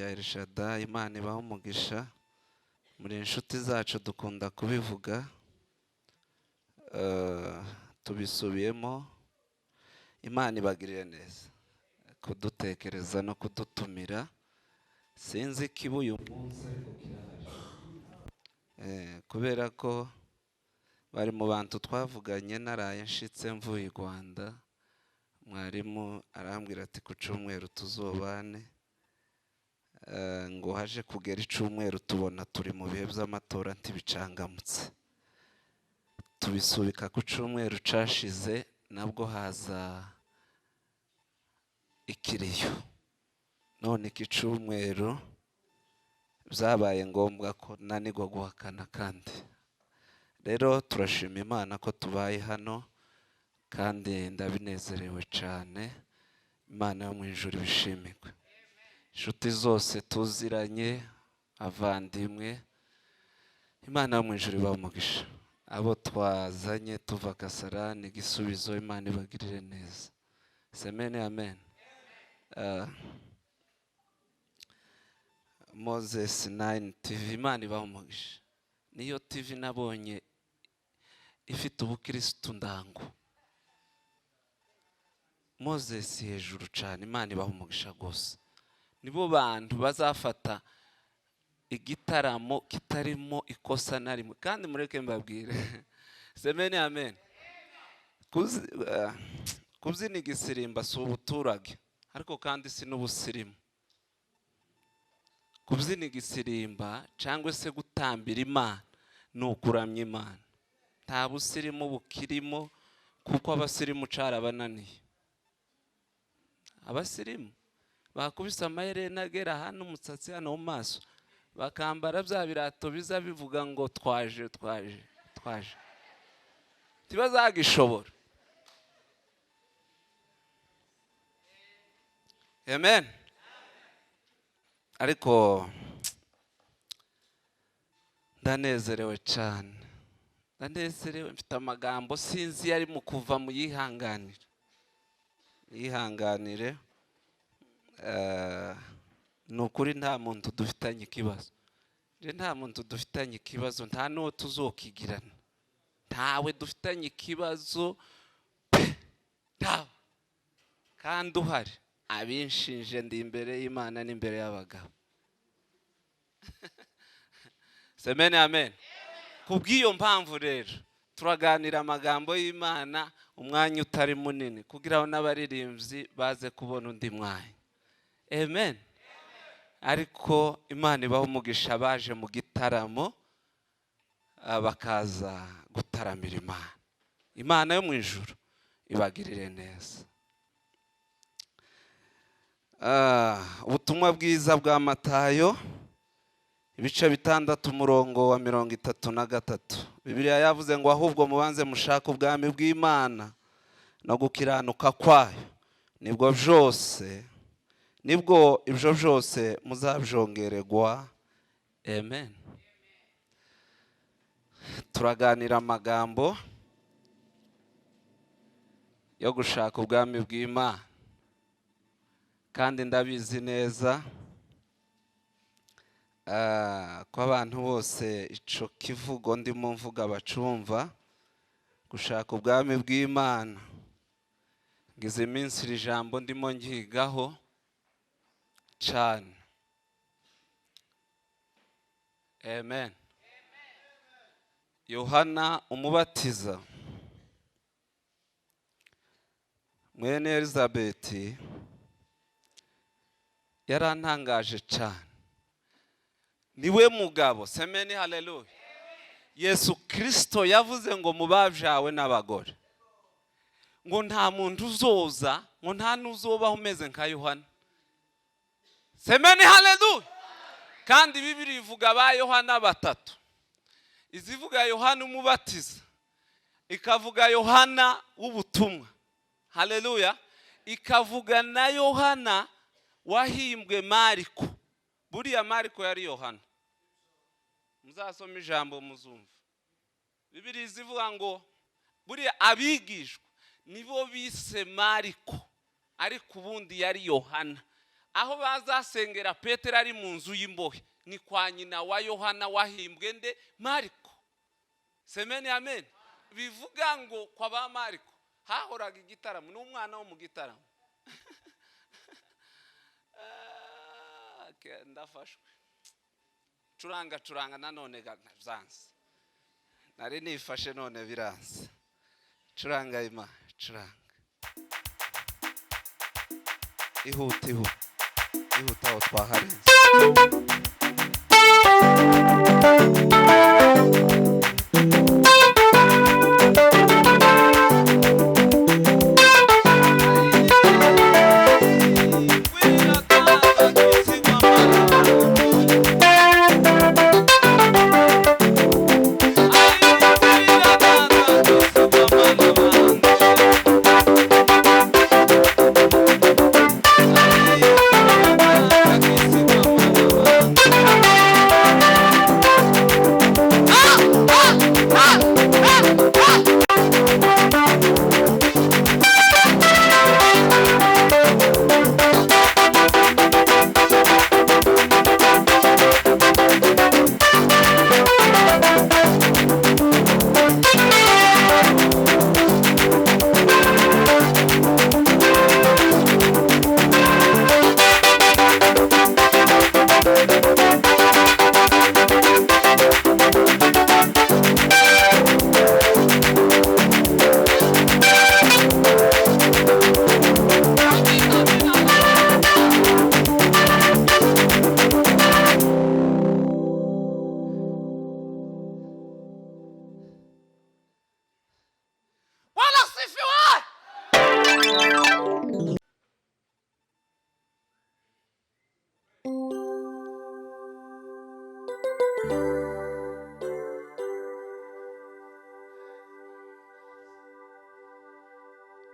rya Elshada. Imana ibaho umugisha. Muri inshuti zacu dukunda kubivuga, tubisubiyemo. Imana ibagirire neza kudutekereza no kudutumira. Sinzi kiba uyu munsi ariko kirahari, kubera ko bari mu bantu twavuganye naraye nshitse mvuye i Rwanda. Mwarimu arambwira ati ku cyumweru tuzobane, ngo haje kugera icyumweru tubona turi mu bihe by'amatora ntibicangamutse. Tubisubika ku cyumweru cashize, nabwo haza ikiriyo. None iki cyumweru byabaye ngombwa ko nanigwa guhakana kandi. Rero turashima Imana ko tubaye hano kandi ndabinezerewe cyane. Imana yo mu ijuru ibishimirwe. Inshuti zose tuziranye, avandimwe, Imana yo mu ijuru ibahe umugisha. Abo twazanye tuva Kasarani Gisubizo, Imana ibagirire neza. Amen, amen. Moses 9 TV, Imana ibahe umugisha. Niyo TV nabonye ifite Ubuchristo ndango. Moses hejuru cyane, Imana ibahe umugisha gose. Nibo bantu bazafata igitaramo kitarimo ikosa na rimwe. Kandi mureke mbabwire, Amen, amen. Kubyina igisirimba si ubuturage, ariko kandi si n'ubusirimu. Kubyina igisirimba cyangwa se gutambira Imana ni ukuramya Imana. Nta busirimu bukirimo, kuko abasirimu carabananiye. Abasirimu bakubise amaherena agera hano umusatsi hano mu maso, bakambara bya birato biza bivuga ngo twaje. Ntibazagishobora. Amen. Ariko ndanezerewe cyane. Ndanezerewe, mfite amagambo sinzi yari mu kuva mu yihanganire. Nukuri nta muntu dufitanye ikibazo. Nta muntu dufitanye ikibazo, nta n'uwo tuzokigirana. Ntawe dufitanye ikibazo, ntawe. Kandi uhari abinshinje ndi imbere y'Imana n'imbere y'abagabo. Amen, amen. Kubw'iyo mpamvu rero turaganira amagambo y'Imana umwanya utari munini, kugira ngo n'abaririmbyi baze kubona undi mwanya. Amen. Ariko Imana ibaho umugisha baje mu gitaramo, bakaza gutaramira Imana. Imana yo mu ijuru ibagirire neza. Ubutumwa bwiza bwa Matayo, ibice 6 umurongo wa 33. Bibiliya yavuze ngo ahubwo mubanze mushaka ubwami bw'Imana no gukiranuka kwayo, nibwo ibyo byose muzabyongererwa. Amen. Turaganira amagambo yo gushaka ubwami bw'Imana, kandi ndabizi neza ko abantu bose ico kivugo ndimo mvuga bacumva. Gushaka ubwami bw'Imana, ngize iminsi iri jambo ndimo ngigaho cyane. Amen. Yohana umubatiza mwene Elizabeth yarantangaje cyane. Niwe mugabo, semeni haleluya, Yesu Kristo yavuze ngo mubabyawe n'abagore, ngo nta muntu uzoza, ngo nta n'uzobaho umeze nka Yohana. Semeni haleluya. Kandi Bibiliya ivuga ba Yohana 3. Izivuga Yohana umubatiza, ikavuga Yohana w'ubutumwa, haleluya, ikavuga na Yohana wahimbwe Mariko. Buriya Mariko yari Yohana. Muzasoma ijambo muzumva. Bibiliya izivuga ngo buriya abigishwa nibo bise Mariko, ariko ubundi yari Yohana. aho bazasengera Petero ari mu nzu y'imbohe ni kwa nyina wa Yohana wahimbwe nde Mariko. Semeni amen. Bivuga ngo kwa ba Mariko hahoraga igitaramo n'umwana wo mu gitaramo. Ndafashwe curanga nanone zanze nari nifashe none biranze curanga ima curanga ihuta aho twaharenze.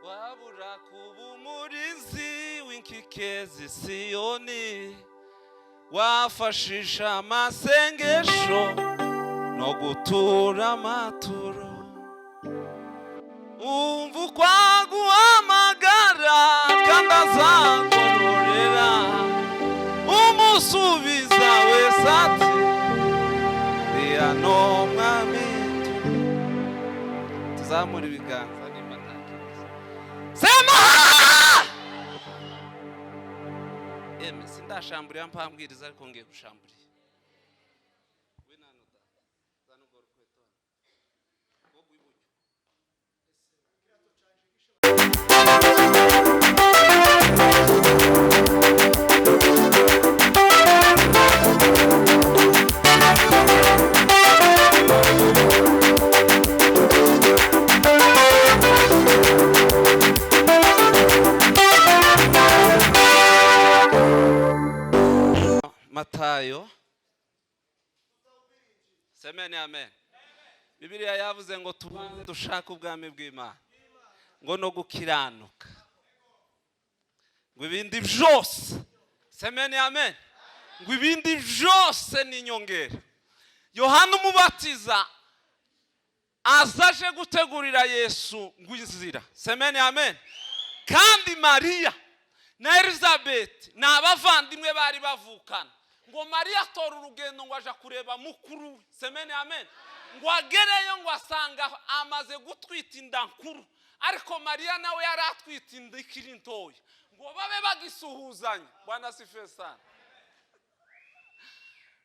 Wabura kuba umurizi w'inkikezi Siyoni wafashisha amasengesho no gutura amaturo umva ukwaguhamagara kandi azagororera umusubiza wese ati ndiya no mwami. Tuzamura ibiganza sema sindashamburiye mpambwiriza ariko ngiye gushamburiye. Matayo. Semeni amen. Bibiliya yavuze ngo tubanze dushaka ubwami bw'Imana ngo no gukiranuka ngo ibindi byose. Semeni amen. Ngo ibindi byose ni inyongera. Yohana umubatiza azaje gutegurira Yesu ngo inzira. Semeni amen. Kandi Mariya na Elizabeth n'abavandimwe bari bavukana ngo Mariya atora urugendo ngo aja kureba mukuru. Semeni amen. Ngo agereyo ngo asanga amaze gutwita inda nkuru ariko Mariya nawe yari atwita inda ikiri ntoya ngo babe bagisuhuzanya. Bwana sifiwe sana.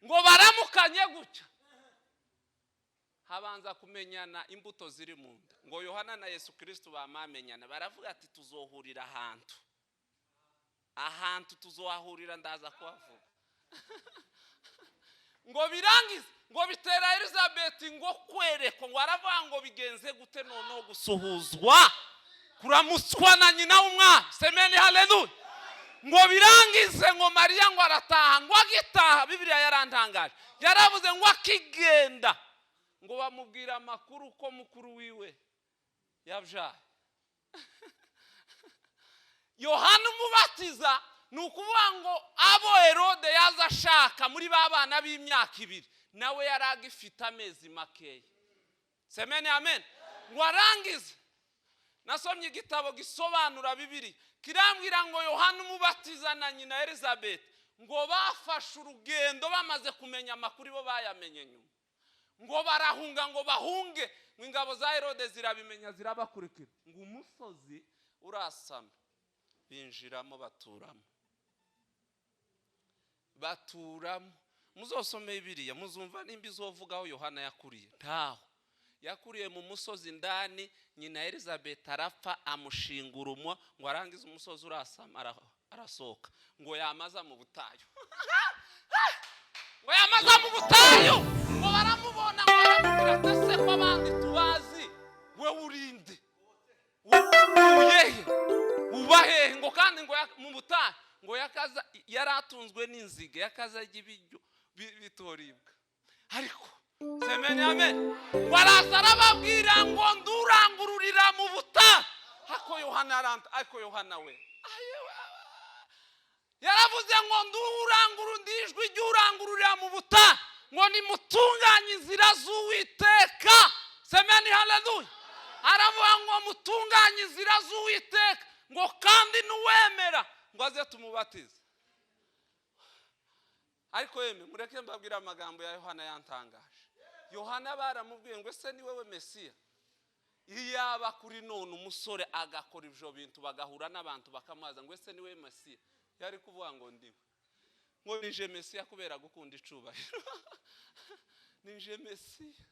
Ngo baramukanye gutya habanza kumenyana imbuto ziri mu nda. Ngo Yohana na Yesu Kristo bamamenyana baravuga ati tuzohurira ahantu tuzohahurira ndaza kuhavuga. Ngo birangize ngo bitera Elizabeth ngo kwereko ngo aravuga ngo bigenze gute noneho gusuhuzwa kuramutswa na nyina w'umwana. Semeni haleluya. Ngo birangize ngo Mariya ngo arataha ngo agitaha Bibiliya yarantangaje yaravuze ngo akigenda ngo bamubwira amakuru ko mukuru wiwe yabyaye. Yohana umubatiza nukuvuga ngo abo Herode yaza ashaka muri babana b'imyaka 2 nawe yaragifite amezi makeya. Semeni amen. Ngo arangize nasomye igitabo gisobanura Bibiliya kirambwira ngo Yohana umubatiza na nyina Elizabeth ngo bafashe urugendo bamaze kumenya amakuru bo bayamenye nyuma ngo barahunga ngo bahunge ngo ingabo za Herode zirabimenya zirabakurikira ngo umusozi urasama binjiramo baturamo muzosome Bibiliya muzumva nimba izovugaho Yohana yakuriye ntaho yakuriye mu musozi ndani nyina Elizabeth arapfa amushingurumwa ngo arangize umusozi urasama arasohoka ngo yamaza mu butayu ngo yamaza mu butayu ngo baramubona ngo baramubwira ati ko abandi tubazi we urinde ubahehe ngo kandi ngo mu butayu ngo yakaza yaratunzwe n'inzige yakaza y'ibiryo bitoribwa ariko semeni amen warazara babwira ngo ndurangururira mu buta ako Yohana we yaravuze ngo ndijwi ry'urangururira mu buta ngo nimutunganye inzira z'Uwiteka semeni haleluya aravuga ngo mutunganye inzira z'Uwiteka ngo kandi nuwemera ngo aze tumubatize ariko yeme mureke mbabwira amagambo ya Yohana yantangaje Yohana baramubwiye ngo ese ni wewe Mesiya iyaba kuri none umusore agakora ivyo bintu bagahura n'abantu bakamaza ngo ese ni wewe Mesiya yari kuvuga ngo ndiwe ngo nije Mesiya kubera gukunda icubahiro nije Mesiya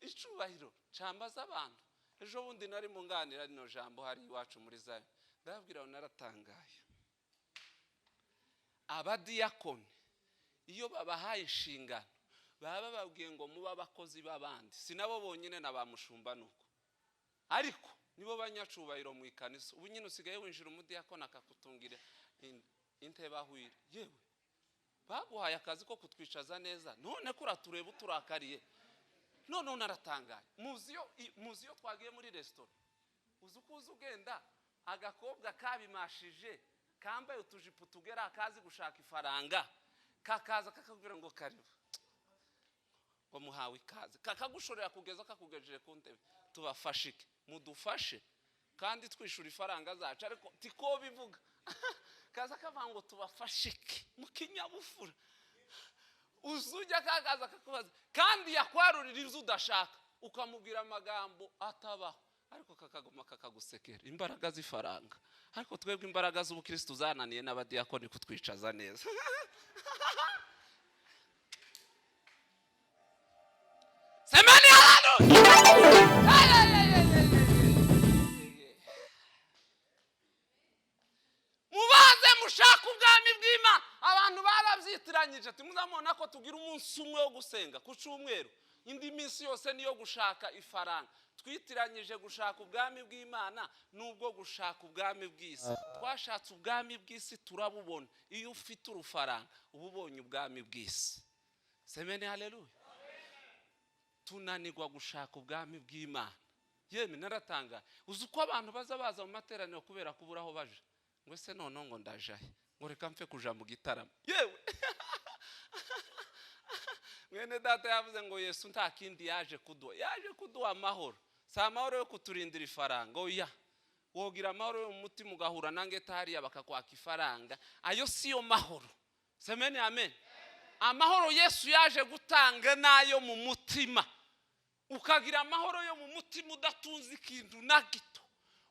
icubahiro cambaza abantu ejo bundi nari munganira rino jambo hari iwacu muri Zayo ndabwira naratangaye abadiyakoni iyo babahaye inshingano baba babwiye ngo muba abakozi b'abandi sinabo bonyine nabamushumba nuko ariko nibo banyacubahiro mu ikanisa ubu nyine usigaye winjira umudiyakoni akakutungira intebahwire yewe baguhaye akazi ko kutwicaza neza none ko uratureba uturakariye none naratangaye muzi yo twagiye muri restaurant uzukuza ugenda agakobwa kabimashije kambaye utujipo tugera akazi gushaka ifaranga kakaza kakabwira ngo karibu ngo muhawe ikaze kakagushorera kugeza kakugejeje ku ntebe tubafashike mudufashe kandi twishura ifaranga zacu ariko tiko bivuga kaza kava ngo tubafashike mu kinyabufura uzujya kakaza kakubaza kandi yakwarurira ivyo udashaka ukamubwira amagambo atabaho ariko kakagoma kakagusekera imbaraga z'ifaranga ariko twebwe imbaraga z'Ubukristo zananiye n'abadiyakoni kutwicaza neza semeni mubaze mushaka ubwami bw'Imana abantu barabyitiranyije ati muzamona ko tugira umunsi umwe wo gusenga ku cyumweru indi minsi yose niyo gushaka ifaranga twitiranyije gushaka ubwami bw'Imana nubwo gushaka ubwami bw'isi twashatse ubwami bw'isi turabubona iyo ufite urufaranga ububonye ubwami bw'isi semeni haleluya tunanirwa gushaka ubwami bw'Imana yeme naratanga uzi uko abantu baza mu materaniro kubera kubura aho baje ngo ese none ngo ndajaye ngo reka mfe kuja mu gitaramo yewe mwene data yavuze ngo Yesu nta kindi yaje kuduha amahoro si amahoro yo kuturindira ifaranga oya wogira amahoro yo mu mutima ugahura nange tahariya bakakwaka ifaranga ayo siyo mahoro semeni amen amahoro Yesu yaje gutanga nayo mu mutima ukagira amahoro yo mu mutima udatunze ikintu na gito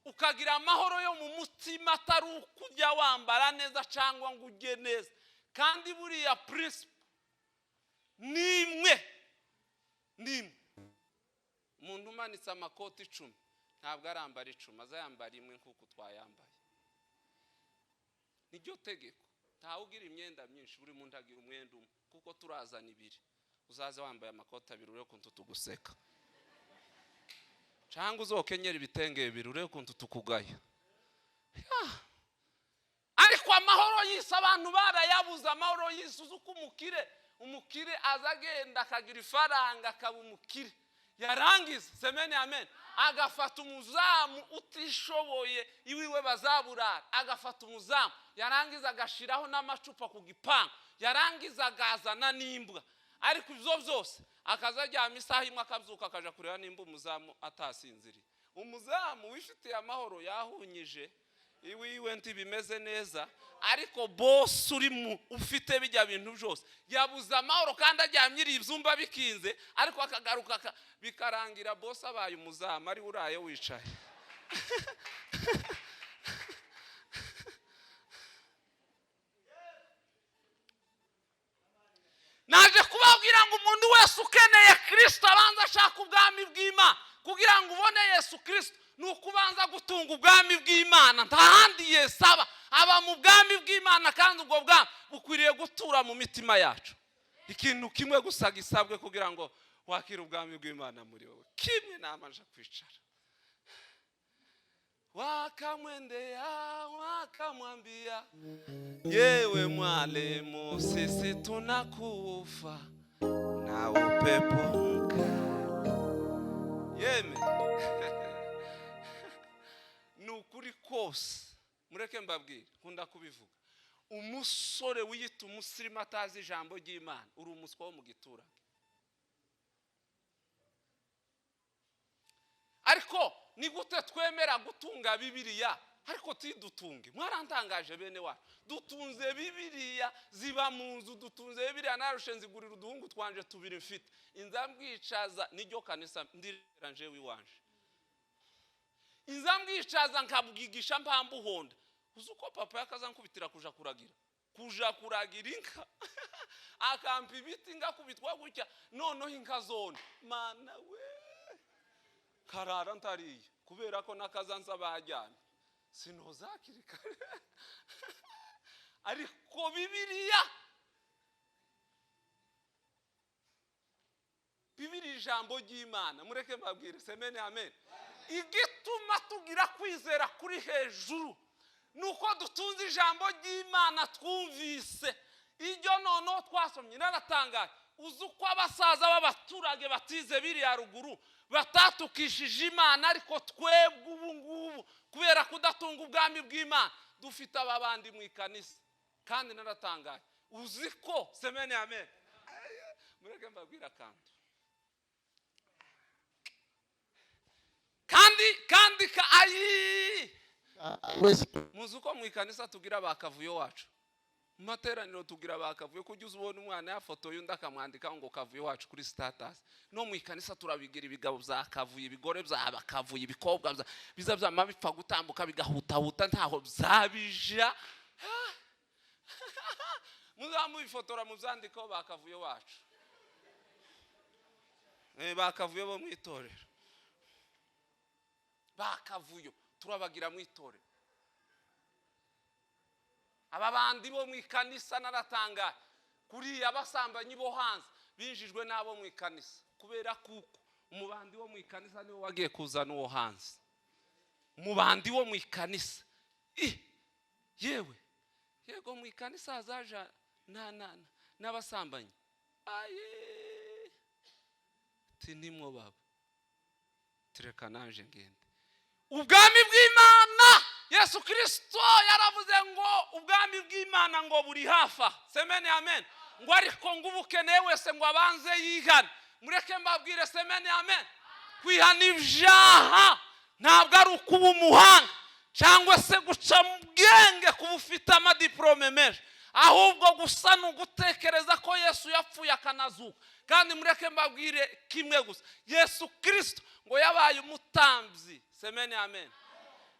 ukagira amahoro yo mu mutima atari ukujya wambara neza cyangwa ngo ujye neza kandi buriya principle nimwe umuntu umanitse amakoti 10 ntabwo arambara 10 azayambara imwe nkuko twayambaye niryo tegeko ntawe ugira imyenda myinshi buri muntu agira umwenda umwe kuko turazana 2 uzaze wambaye amakoti 2 ure kuntu tuguseka cyangwa uzokenyera ibitenge 2 ure kuntu tukugaya ariko amahoro yise abantu barayabuza amahoro yise uzuko umukire azagenda akagira ifaranga akaba umukire yarangiza semeni amen agafata umuzamu utishoboye iwiwe bazaburara agafata umuzamu yarangiza agashiraho n'amacupa ku gipangu yarangiza agazana n'imbwa ariko ivyo byose akazajyama isaha imwe akabyuka akaja kureba nimba umuzamu atasinziriye umuzamu wifitiye amahoro yahunyije iwiwe ntibimeze neza, ariko boss uri ufite bijya bintu byose yabuze amahoro kandi ajyamye ibyumba bikinze, ariko akagaruka bikarangira boss abaye umuzama ari uraye wicaye. Naje kubabwira ngo umuntu wese ukeneye Kristo abanza ashaka ubwami bw'Imana. Kugira ngo ubone Yesu Kristo nukubanza gutunga ubwami bw'Imana, nta handi Yesu aba mu bwami bw'Imana, kandi ubwo bwami bukwiriye gutura mu mitima yacu. Ikintu kimwe gusa gisabwe kugira ngo wakire ubwami bw'Imana muri wowe, kimwe namanje kwicara. Wakamwendea wakamwambia, yewe mwalimu sisi tunakufa na upepo mkali. Yeme nukuri kose mureke mbabwire, nkunda kubivuga, umusore wiyita umusirimu atazi ijambo ry'Imana uri umuswa wo mu giturage. Ariko ni gute twemera gutunga Bibiliya ariko tidutunge? Mwarantangaje bene wacu, dutunze Bibiliya ziba mu nzu, dutunze Bibiliya narushe nzigurira uduhungu twanje tubiri mfite, inzambwicaza niryo kanisa ndiranje wiwanje, inzambwicaza nkabwigisha mpambuhonda. Uzuko papa yakaza nkubitira kuja kuragira inka akampa ibiti ngakubitwa gutya, noneho inka zone mana we karara ntariye kubera ko nakazanza bajyana sinozakirika. Ariko Bibiliya ijambo ry'Imana, mureke mbabwire semene amen, igituma tugira kwizera kuri hejuru nuko dutunze ijambo ry'Imana twumvise iryo noneho twasomye. Naratangaye uzi uko abasaza b'abaturage batize biriya ruguru batatukishije Imana, ariko twebwe ubu ngubu kubera kudatunga ubwami bw'Imana dufite ababandi mu ikanisa. Kandi naratangaye uzi ko semene amen, mureke mbabwira kandi ayi muzi uko mu ikanisa tugira bakavuyo wacu, mu materaniro tugira bakavuyo, kujya uzubona umwana yafotoye undi akamwandika ngo kavuyo wacu kuri status. No mu ikanisa turabigira ibigabo byakavuye, ibigore byabakavuye, ibikobwa biza byamabipfa gutambuka bigahutahuta ntaho byabija. Muzamubifotora muzandiko bakavuyo wacu, bakavuyo bo mwitorero, bakavuyo turabagira mwitorero. Aba bandi bo mu ikanisa naratangaye kuri abasambanyi bo hanze binjijwe nabo mu ikanisa, kubera kuko umubandi wo mu ikanisa niwe wagiye kuzana uwo hanze. Umubandi wo mu ikanisa yego mu ikanisa hazaja n'abasambanyi aye tinimwo baba tireka nanje ngende. Ubwami bw'Imana Yesu Kristo yaravuze ngo ubwami bw'Imana ngo buri hafa, semene amen, ngo ariko ngo ubukeneye wese ngo abanze yihane. Mureke mbabwire semene amen, kwihana ibyaha ntabwo ari ukuba umuhanga cyangwa se guca mu bwenge kuba ufite amadiplome menshi, ahubwo gusa ni ugutekereza ko Yesu yapfuye akanazuka. Kandi mureke mbabwire kimwe gusa, Yesu Kristo ngo yabaye umutambyi, semene amen,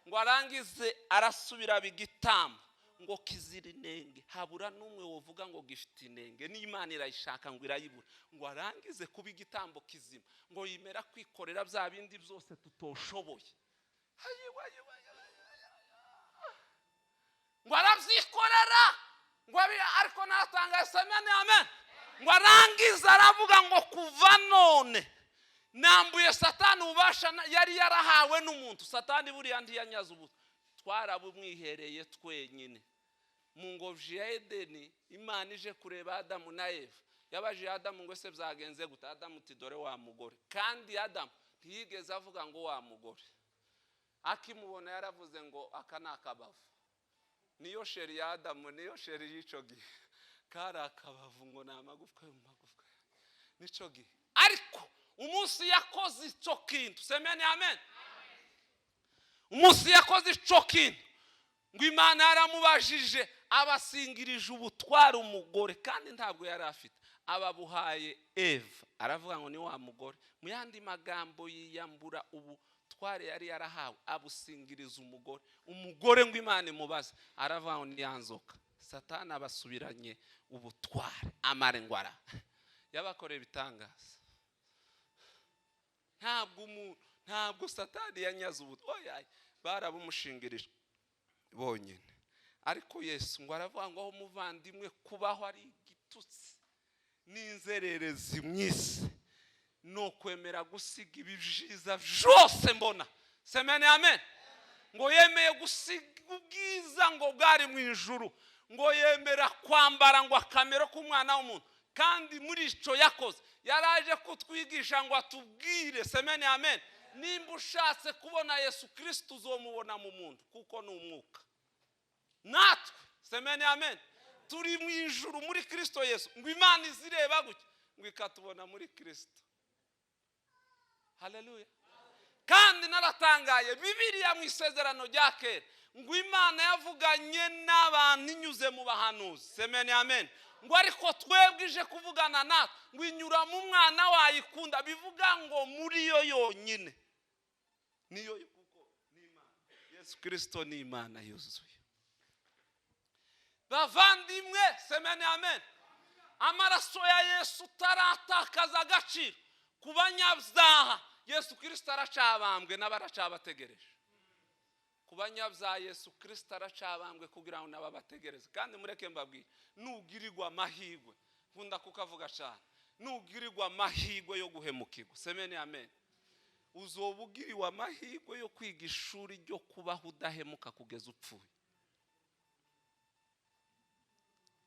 ngo arangize arasubira bigitambo ngo kizira inenge, habura n'umwe wovuga ngo gifite inenge, n'Imana irayishaka ngo irayibura, ngo arangize kuba igitambo kizima, ngo yimera kwikorera bya bindi byose tutoshoboye. Ngo aravyikorera, ngo ariko natangaye semene amen, ngo arangize aravuga ngo kuva none nambuye Satani ubasha yari yarahawe n'umuntu. Satani buriya ntiyanyaza ubu, twarabumwihereye twenyine mu ngobyi ya Edeni. Imana ije kureba Adamu na Eva, yabaje Adamu ngo se byagenze gute? Adamu uti dore wa mugore, kandi Adamu ntiyigeze avuga ngo wa mugore. Akimubona yaravuze ngo aka nakabavu, niyo sheri ya Adamu, niyo sheri y'ico gihe, kari akabavu ngo ni amagufwa yo mu magufwa nico gihe. Ariko umunsi yakoze ico kintu, semene amen, umunsi yakoze ico kintu ngo Imana yaramubajije abasingirije ubutware umugore kandi ntabwo yari afite, ababuhaye Eva. Aravuga ngo ni wa mugore, mu yandi magambo yiyambura ubutware yari yarahawe, abusingiriza umugore. Umugore ngo Imana imubaze, aravuga ngo ni yanzoka. Satani abasubiranye ubutware, amarengwara yabakoreye ibitangaza. Ntabwo Satani yanyaze ubutware, barabumushingirije bonyine. Ariko Yesu ngo aravuga ngo aho muvandimwe kubaho ari igitutsi n'inzererezi mwisi, no kwemera gusiga ibyiza byose mbona. Semene amen. Ngo yemeye gusiga ubwiza ngo bwari mu ijuru, ngo yemera kwambara ngo akamero k'umwana w'umuntu. Kandi muri ico yakoze yaraje kutwigisha ngo atubwire. Semene amen. Nimba ushatse kubona Yesu Kristo uzomubona mu muntu, kuko ni umwuka. Natwe semene amen turi mu ijuru muri Kristo Yesu, ngo Imana izireba gutya ngo ikatubona muri Kristo. Haleluya. Kandi naratangaye, Bibiliya mu isezerano rya kera ngo Imana yavuganye n'abantu inyuze mu bahanuzi. Semene amen. Ngo ariko twebwe ije kuvugana natwe ngo inyura mu mwana wayikunda, bivuga ngo muri yo yonyine niyo, kuko ni Imana. Yesu Kristo ni Imana yuzuye. Bavandimwe, semene amen. Amaraso ya Yesu taratakaza agaciro ku banyabyaha. Yesu Kristo aracabambwe n'abaracabategereje. Ku banyabyaha Yesu Kristo aracabambwe kugira ngo nababategereze. Kandi mureke mbabwire, nugirirwa amahirwe, nkunda kukavuga cyane, nugirirwa amahirwe yo guhemukirwa, semene amen, uzobugiriwe amahirwe yo kwiga ishuri ryo kubaho udahemuka kugeza upfuye.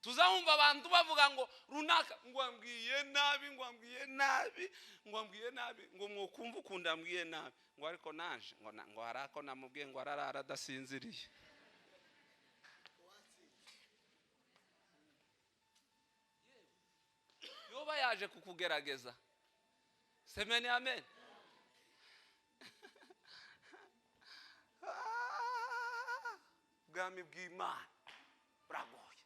Tuzahumva abantu bavuga ngo runaka ngo ambwiye nabi, ngo ambwiye nabi, ngo ambwiye nabi, ngo mwokumva ukunda ambwiye nabi, ngo ariko naje ngo harako namubwiye ngo ararara adasinziriye. Yoba yaje kukugerageza. Semene amen. Ubwami bw'Imana buragoye.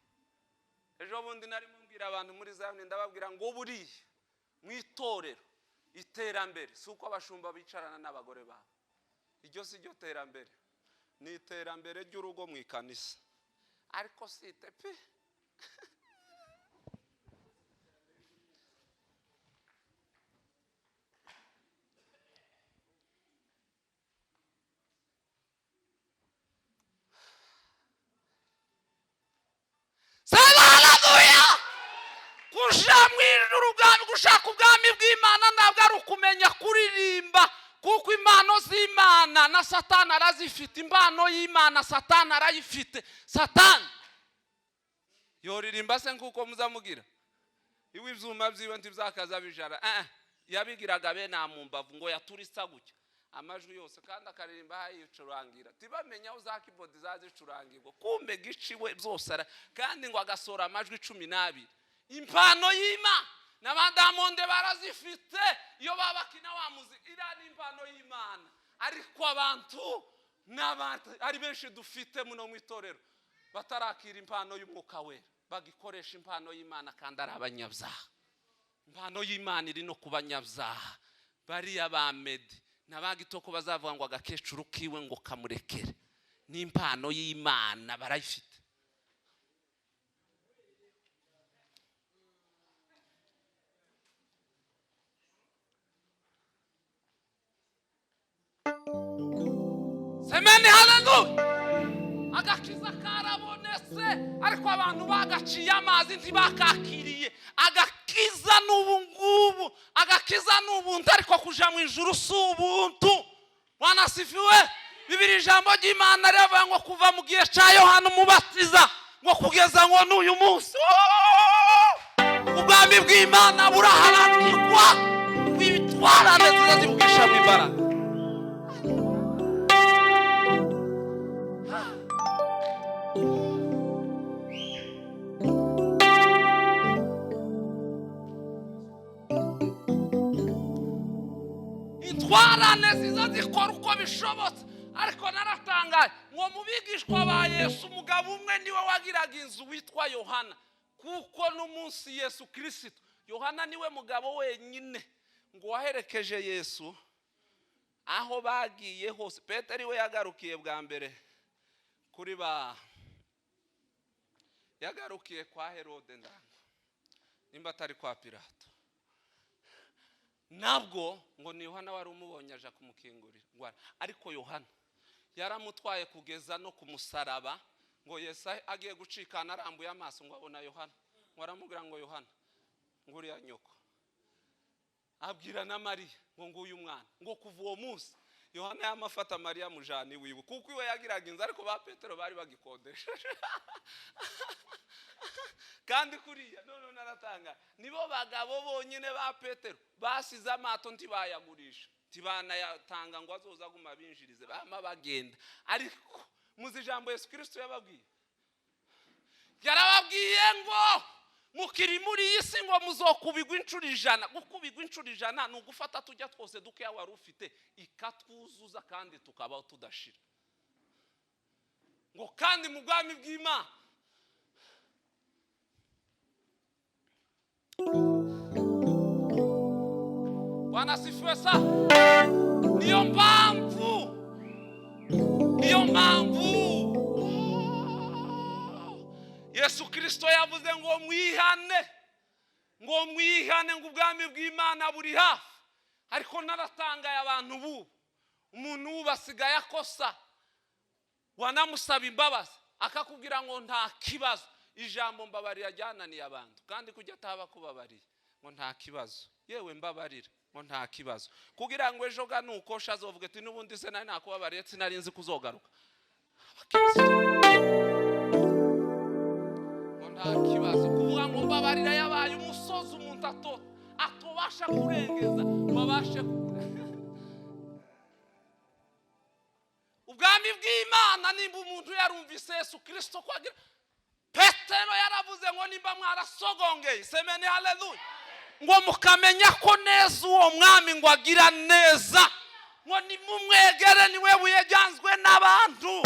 Ejo bundi nari mumbwira abantu muri Zayoni, ndababwira ngo buriye mu itorero iterambere si uko abashumba bicarana n'abagore babo. Iryo si ryo terambere, ni iterambere ry'urugo mu ikanisa. Ariko site pe gushaka ubwami bw'Imana ntabwo ari ukumenya kuririmba, kuko impano z'Imana na Satani arazifite. Impano y'Imana Satani arayifite. Satani yoririmba se nkuko muzamugira iwe ivyuma byiwe ntibyakaza bijara. Yabigiraga bene amumbavu ngo yaturisa gutya amajwi yose, kandi akaririmba hayicurangira tibamenya aho za keyboard zazicurangirwa, kumbe giciwe byose, kandi ngo agasora amajwi 12. Impano y'Imana n'abadamonde barazifite, iyo babakina wa muziki irani impano y'Imana. Ariko abantu n'abantu ari benshi dufite muno mu itorero batarakira impano y'umwuka wera, bagikoresha impano y'Imana kandi ari abanyabyaha. Impano y'Imana iri no kubanyabyaha. Bariya ba Medi n'abagitoko bazavuga ngo agakecuru kiwe ngo kamurekere, ni impano y'Imana barayifite. Semeni haleluya. Agakiza karabonetse, ariko abantu bagaciye amazi ntibakakiriye. Agakiza n'ubungubu, agakiza n'ubuntu, ariko kuja mu ijuru si ubuntu. Bwana sifiwe. Bibiri ijambo ry'Imana rivuga ngo kuva mu gihe cya Yohana umubatiza ngo kugeza ngo n'uyu munsi ubwami bw'Imana buraharanirwa, kwitwarane tuzazivugisha mu imbaraga. Intwarane zizazikora uko bishobotse. Ariko naratangaye ngo mu bigishwa ba Yesu umugabo umwe niwe wagiraga inzu witwa Yohana, kuko n'umunsi Yesu Kristo, Yohana niwe mugabo wenyine ngo waherekeje Yesu aho bagiye hose. Petero we yagarukiye bwa mbere kuri yagarukiye kwa Herode ndanga, nimba atari kwa Pilato. Nabwo ngo ni Yohana wari umubonye aje kumukingurira, ariko Yohana yaramutwaye kugeza no ku musaraba, ngo Yesu agiye gucikana arambuye amaso ngo abona Yohana, ngo aramubwira ngo Yohana, ngo uriya nyoko. Abwira na Mariya ngo nguyu mwana, ngo kuva uwo munsi Yohana yamafata Mariya mujani wiwe, kuko iwe yagiraga inzu ariko ba Petero bari bagikodesha. Kandi kuriya none naratanga nibo bagabo bonyine ba Petero basize amato ntibayagurisha, tibanayatanga ngo azoza guma binjirize, bama bagenda. Ariko muzi ijambo Yesu Kristo yababwiye, yarababwiye ngo mukiri muri iyi si ngo muzokubigwa incuro 100. Gukubigwa incuro 100 ni ugufata tujya twose dukeya wari ufite ikatwuzuza kandi tukabaho tudashira. Ngo kandi mu bwami bw'Imana Bwana asifiwe sana. Niyo mpamvu Yesu Kristo yavuze ngo mwihane, ngo ubwami bw'Imana buri hafi. Ariko naratangaye abantu ubu, umuntu ubasigaye akosa wanamusaba imbabazi akakubwira ngo nta kibazo, ijambo mbabarira ryananiye abantu, kandi kujya ataba kubabariye ngo nta kibazo, yewe mbabarira ngo nta kibazo, kugira ngo ejo ganukosha azovuga ati nubundi se nari nakubabariye sinari nzi kuzogaruka. Nta kibazo kuvuga ngo mbabarira yabaye umusozi umuntu atobasha kurengeza babashe. Ubwami bw'Imana nimba umuntu yarumvise Yesu Kristo kwagira. Petero yaravuze ngo nimba mwarasogongeye, semeni haleluya, ngo mukamenya ko neza uwo mwami ngo agira neza, ngo nimumwegere niwe buye ryanzwe n'abantu.